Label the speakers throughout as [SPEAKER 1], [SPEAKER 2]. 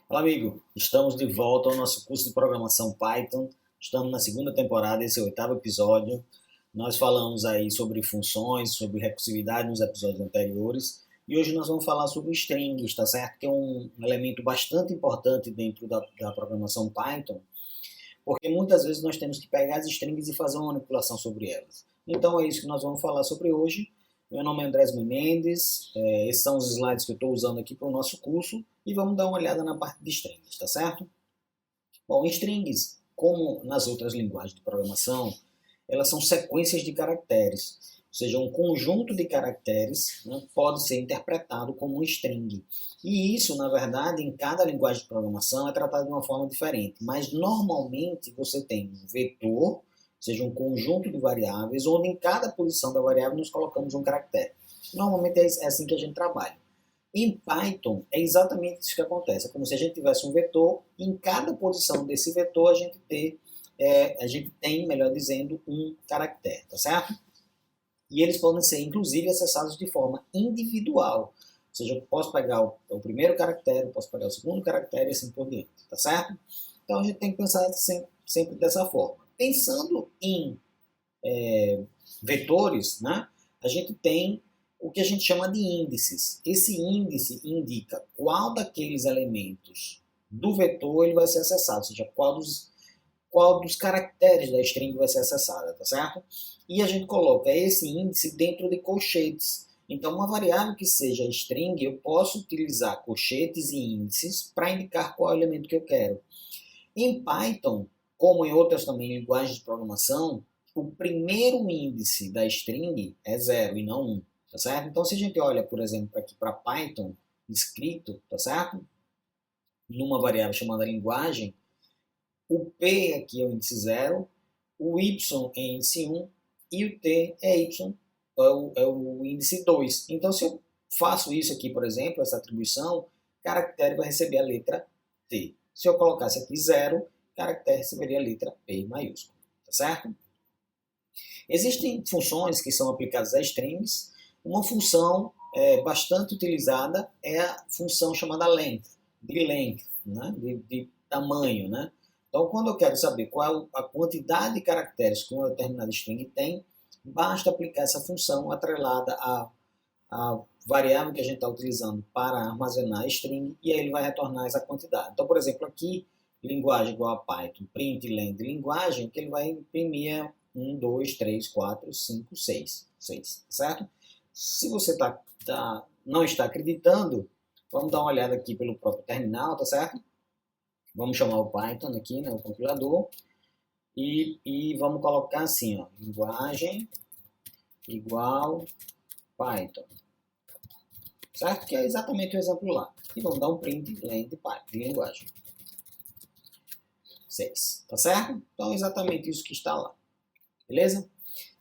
[SPEAKER 1] Olá, amigo. Estamos de volta ao nosso curso de programação Python. Estamos na segunda temporada, esse é o oitavo episódio. Nós falamos aí sobre funções, sobre recursividade nos episódios anteriores. E hoje nós vamos falar sobre strings, tá certo? Que é um elemento bastante importante dentro da programação Python, porque muitas vezes nós temos que pegar as strings e fazer uma manipulação sobre elas. Então é isso que nós vamos falar sobre hoje. Meu nome é Andrés Menendez, esses são os slides que eu estou usando aqui para o nosso curso e vamos dar uma olhada na parte de strings, tá certo? Bom, strings, como nas outras linguagens de programação, elas são sequências de caracteres, ou seja, um conjunto de caracteres, né, pode ser interpretado como um string. E isso, na verdade, em cada linguagem de programação é tratado de uma forma diferente, mas normalmente você tem um vetor, ou seja, um conjunto de variáveis, onde em cada posição da variável nós colocamos um caractere. Normalmente é assim que a gente trabalha. Em Python é exatamente isso que acontece. É como se a gente tivesse um vetor e em cada posição desse vetor a gente tem, melhor dizendo, um caractere, tá certo? E eles podem ser, inclusive, acessados de forma individual. Ou seja, eu posso pegar o primeiro caractere, eu posso pegar o segundo caractere e assim por diante, tá certo? Então a gente tem que pensar sempre dessa forma. Pensando em vetores, né, a gente tem o que a gente chama de índices. Esse índice indica qual daqueles elementos do vetor ele vai ser acessado, ou seja, qual dos caracteres da string vai ser acessada, tá certo? E a gente coloca esse índice dentro de colchetes. Então, uma variável que seja string, eu posso utilizar colchetes e índices para indicar qual é o elemento que eu quero. Em Python, como em outras também linguagens de programação, o primeiro índice da string é 0 e não 1, tá certo? Então, se a gente olha, por exemplo, aqui para Python escrito, tá certo? Numa variável chamada linguagem, o P aqui é o índice 0, o Y é índice 1 e o T é Y, é o índice 2. Então, se eu faço isso aqui, por exemplo, essa atribuição, o caractere vai receber a letra T. Se eu colocasse aqui 0, o caractere receberia a letra P maiúsculo, tá certo? Existem funções que são aplicadas a strings. Uma função bastante utilizada é a função chamada length, né? de tamanho, né? Então, quando eu quero saber qual a quantidade de caracteres que uma determinada string tem, basta aplicar essa função atrelada à variável que a gente está utilizando para armazenar a string e aí ele vai retornar essa quantidade. Então, por exemplo, aqui, linguagem igual a Python, print len de linguagem, que ele vai imprimir 1, 2, 3, 4, 5, 6, certo? Se você não está acreditando, vamos dar uma olhada aqui pelo próprio terminal, tá certo? Vamos chamar o Python aqui, né, o compilador, e vamos colocar assim, ó, linguagem igual Python, certo? Que é exatamente o exemplo lá. E vamos dar um print len de linguagem. 6, tá certo? Então é exatamente isso que está lá, beleza?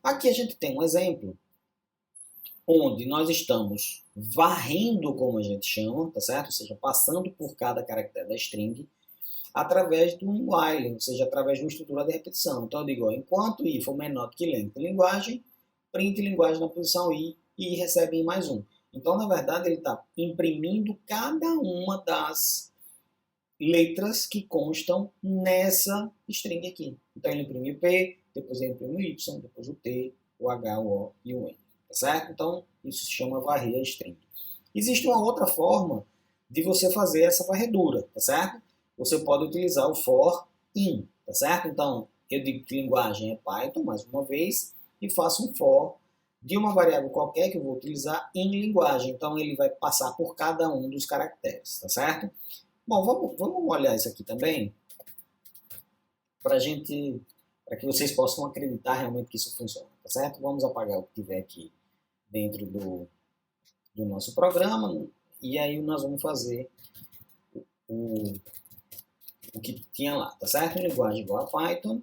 [SPEAKER 1] Aqui a gente tem um exemplo onde nós estamos varrendo, como a gente chama, tá certo? Ou seja, passando por cada caractere da string através de um while, ou seja, através de uma estrutura de repetição. Então eu digo, ó, enquanto i for menor do que length de linguagem, print linguagem na posição i e recebe i mais 1. Então, na verdade, ele está imprimindo cada uma das letras que constam nessa string aqui. Então ele imprime o P, depois ele imprime o Y, depois o T, o H, o O e o N. Tá certo? Então isso se chama varrer a string. Existe uma outra forma de você fazer essa varredura, tá certo? Você pode utilizar o for in, tá certo? Então eu digo que linguagem é Python, mais uma vez, e faço um for de uma variável qualquer que eu vou utilizar em linguagem. Então ele vai passar por cada um dos caracteres, tá certo? Bom, vamos olhar isso aqui também, para que vocês possam acreditar realmente que isso funciona, tá certo? Vamos apagar o que tiver aqui dentro do nosso programa, e aí nós vamos fazer o, o que tinha lá, tá certo? Linguagem igual a Python.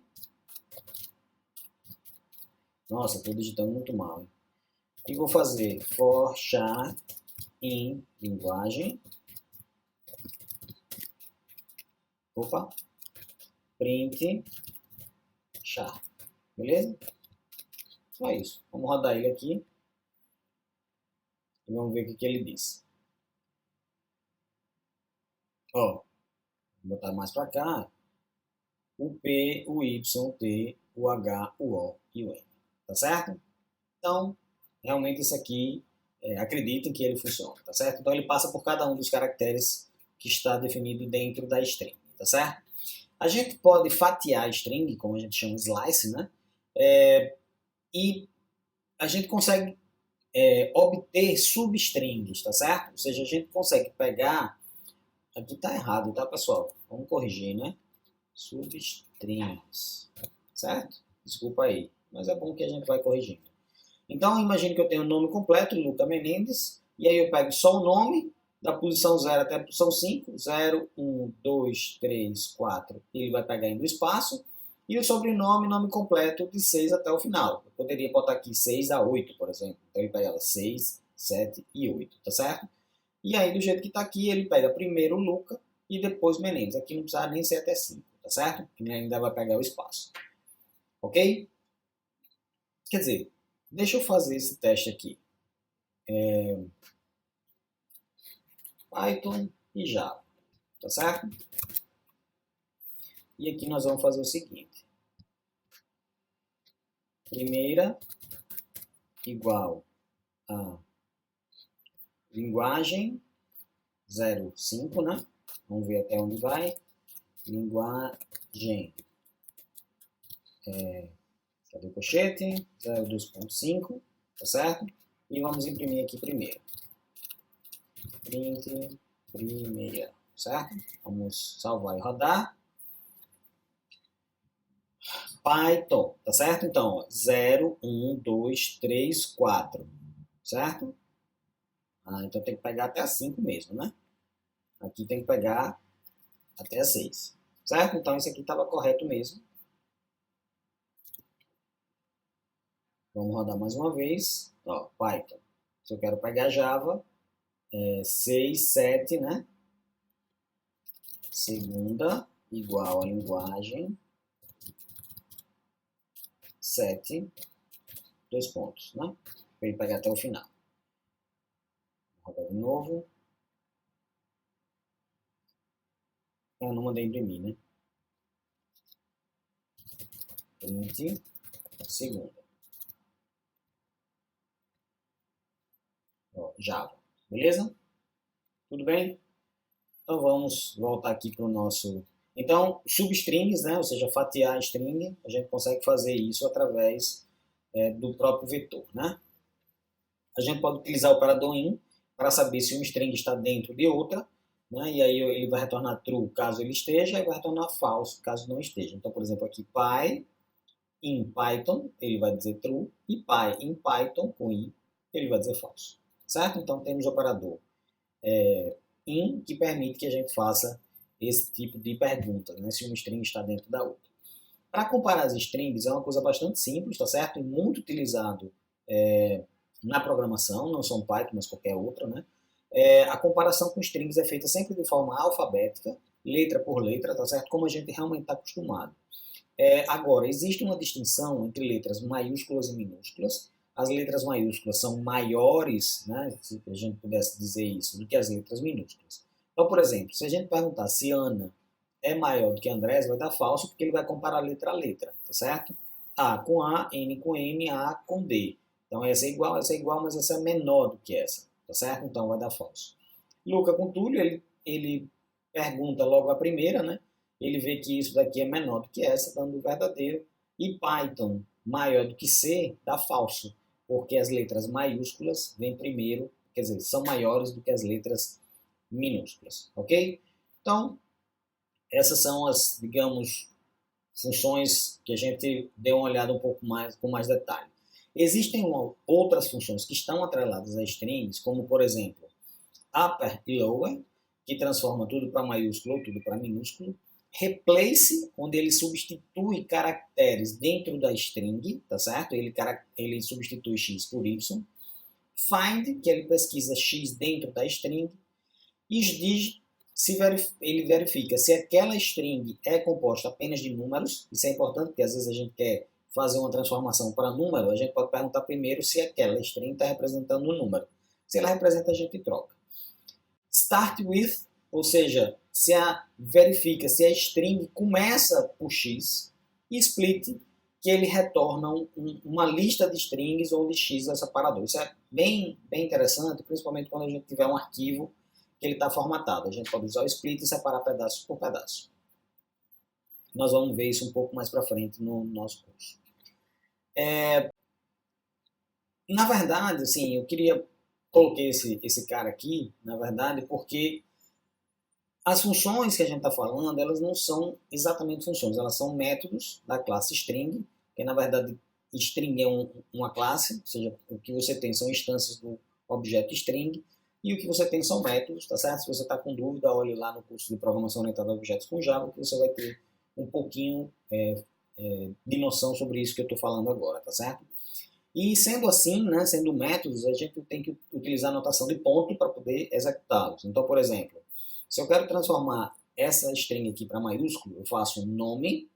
[SPEAKER 1] Nossa, estou digitando muito mal, hein? E vou fazer for char in linguagem. Opa! Print char. Beleza? Só isso. Vamos rodar ele aqui. E vamos ver o que ele diz. Ó, Vou botar mais para cá, o P, o Y, o T, o H, o O e o N. Tá certo? Então, realmente isso aqui, acreditem que ele funciona, tá certo? Então ele passa por cada um dos caracteres que está definido dentro da string, tá certo? A gente pode fatiar a string, como a gente chama slice, né? E a gente consegue obter substrings, tá certo? Ou seja, a gente consegue pegar... Aqui tá errado, tá, pessoal? Vamos corrigir, né? Substrings, certo? Desculpa aí, mas é bom que a gente vai corrigindo. Então, imagine que eu tenho o nome completo, Luca Menendez, e aí eu pego só o nome, da posição 0 até a posição 5, 0, 1, 2, 3, 4, ele vai pegar indo o espaço, e o sobrenome, nome completo, de 6 até o final. Eu poderia botar aqui 6 a 8, por exemplo. Então ele pegava 6, 7 e 8, tá certo? E aí, do jeito que está aqui, ele pega primeiro o Luca e depois Menendez. Aqui não precisa nem ser até 5, tá certo? Porque ainda vai pegar o espaço. Ok? Quer dizer, deixa eu fazer esse teste aqui. Python e Java, tá certo? E aqui nós vamos fazer o seguinte. Primeira igual a linguagem 05, né? Vamos ver até onde vai. Linguagem, cadê o colchete? 02.5, tá certo? E vamos imprimir aqui primeiro. Print primeira, certo? Vamos salvar e rodar. Python, tá certo? Então, 0, 1, 2, 3, 4, certo? Então tem que pegar até a 5 mesmo, né? Aqui tem que pegar até a 6, certo? Então esse aqui estava correto mesmo. Vamos rodar mais uma vez. Ó, Python. Se eu quero pegar Java, 6, 7, né? Segunda igual a linguagem 7, 2 pontos, né? Para ele pegar até o final. Vou rodar de novo. Eu não mandei imprimir, né? Print segunda. Ó, Java. Beleza? Tudo bem? Então vamos voltar aqui para o nosso... Então, substrings, né? Ou seja, fatiar a string, a gente consegue fazer isso através do próprio vetor, né? A gente pode utilizar o operador in para saber se uma string está dentro de outra, né? E aí ele vai retornar true caso ele esteja, e vai retornar false caso não esteja. Então, por exemplo, aqui py in Python, ele vai dizer true, e py in Python, com i, ele vai dizer false. Certo? Então, temos o operador in, que permite que a gente faça esse tipo de pergunta, né? Se uma string está dentro da outra. Para comparar as strings é uma coisa bastante simples, tá certo? E muito utilizado na programação, não só no Python, mas qualquer outra, né? A comparação com strings é feita sempre de forma alfabética, letra por letra, tá certo? Como a gente realmente está acostumado. Agora, existe uma distinção entre letras maiúsculas e minúsculas. As letras maiúsculas são maiores, né, se a gente pudesse dizer isso, do que as letras minúsculas. Então, por exemplo, se a gente perguntar se Ana é maior do que Andrés, vai dar falso, porque ele vai comparar letra a letra, tá certo? A com A, N com M, A com D. Então, essa é igual, mas essa é menor do que essa, tá certo? Então, vai dar falso. Luca com Túlio, ele pergunta logo a primeira, né? Ele vê que isso daqui é menor do que essa, dando verdadeiro. E Python maior do que C, dá falso, porque as letras maiúsculas vêm primeiro, quer dizer, são maiores do que as letras minúsculas, ok? Então, essas são as, digamos, funções que a gente deu uma olhada um pouco mais, com mais detalhe. Existem outras funções que estão atreladas a strings, como, por exemplo, upper e lower, que transforma tudo para maiúsculo ou tudo para minúsculo. Replace, onde ele substitui caracteres dentro da string, tá certo? Ele substitui x por y. Find, que ele pesquisa x dentro da string. Isdig, ele verifica se aquela string é composta apenas de números. Isso é importante, porque às vezes a gente quer fazer uma transformação para número, a gente pode perguntar primeiro se aquela string está representando um número. Se ela representa, a gente troca. Start with, ou seja, verifica se a string começa por x, e split, que ele retorna uma lista de strings onde x é separador. Isso é bem interessante, principalmente quando a gente tiver um arquivo que ele está formatado. A gente pode usar o split e separar pedaço por pedaço. Nós vamos ver isso um pouco mais para frente no nosso curso. Na verdade, assim, eu coloquei esse cara aqui, na verdade, porque as funções que a gente está falando, elas não são exatamente funções, elas são métodos da classe string, que na verdade string é uma classe, ou seja, o que você tem são instâncias do objeto string, e o que você tem são métodos, tá certo? Se você está com dúvida, olhe lá no curso de Programação Orientada a Objetos com Java, que você vai ter um pouquinho de noção sobre isso que eu estou falando agora, tá certo? E sendo assim, né, sendo métodos, a gente tem que utilizar a notação de ponto para poder executá-los. Então, por exemplo, se eu quero transformar essa string aqui para maiúsculo, eu faço um nome,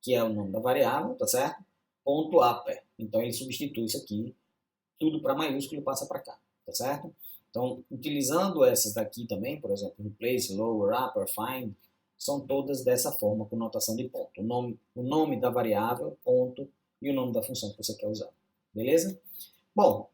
[SPEAKER 1] que é o nome da variável, tá certo? Ponto upper. Então ele substitui isso aqui, tudo para maiúsculo e passa para cá, tá certo? Então, utilizando essas daqui também, por exemplo, replace, lower, upper, find, são todas dessa forma, com notação de ponto. O nome da variável, ponto, e o nome da função que você quer usar. Beleza? Bom,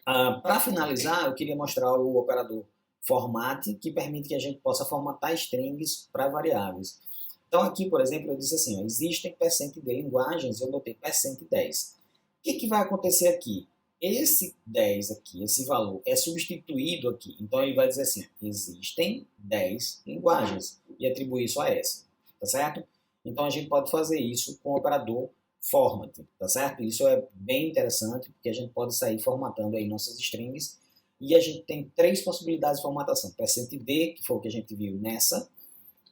[SPEAKER 1] para finalizar, eu queria mostrar o operador format, que permite que a gente possa formatar strings para variáveis. Então aqui, por exemplo, eu disse assim, ó, existem % de linguagens, eu botei %10. O que vai acontecer aqui? Esse 10 aqui, esse valor, é substituído aqui. Então ele vai dizer assim, existem 10 linguagens, e atribuir isso a essa, tá certo? Então a gente pode fazer isso com o operador format, tá certo? Isso é bem interessante, porque a gente pode sair formatando aí nossas strings, e a gente tem 3 possibilidades de formatação. %d, que foi o que a gente viu nessa,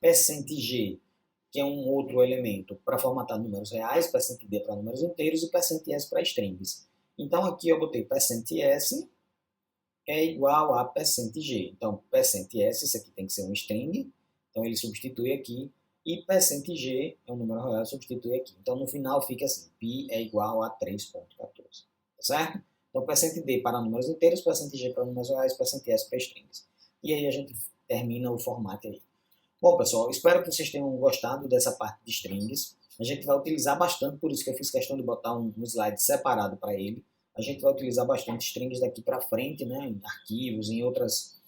[SPEAKER 1] %g, que é um outro elemento para formatar números reais, %d para números inteiros e %s para strings. Então aqui eu botei %s é igual a %g. Então %s, isso aqui tem que ser um string, então ele substitui aqui, e %g é um número real, substitui aqui. Então no final fica assim, π é igual a 3.14, tá certo? Então %d para números inteiros, %g para números reais, %s para strings. E aí a gente termina o formato aí. Bom, pessoal, espero que vocês tenham gostado dessa parte de strings. A gente vai utilizar bastante, por isso que eu fiz questão de botar um slide separado para ele. A gente vai utilizar bastante strings daqui para frente, né, em arquivos, em outras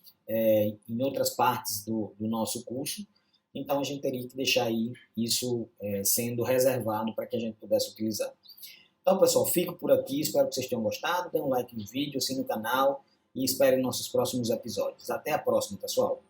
[SPEAKER 1] partes do nosso curso. Então a gente teria que deixar aí isso sendo reservado para que a gente pudesse utilizar. Então, pessoal, fico por aqui. Espero que vocês tenham gostado. Dê um like no vídeo, assine o canal e esperem nossos próximos episódios. Até a próxima, pessoal.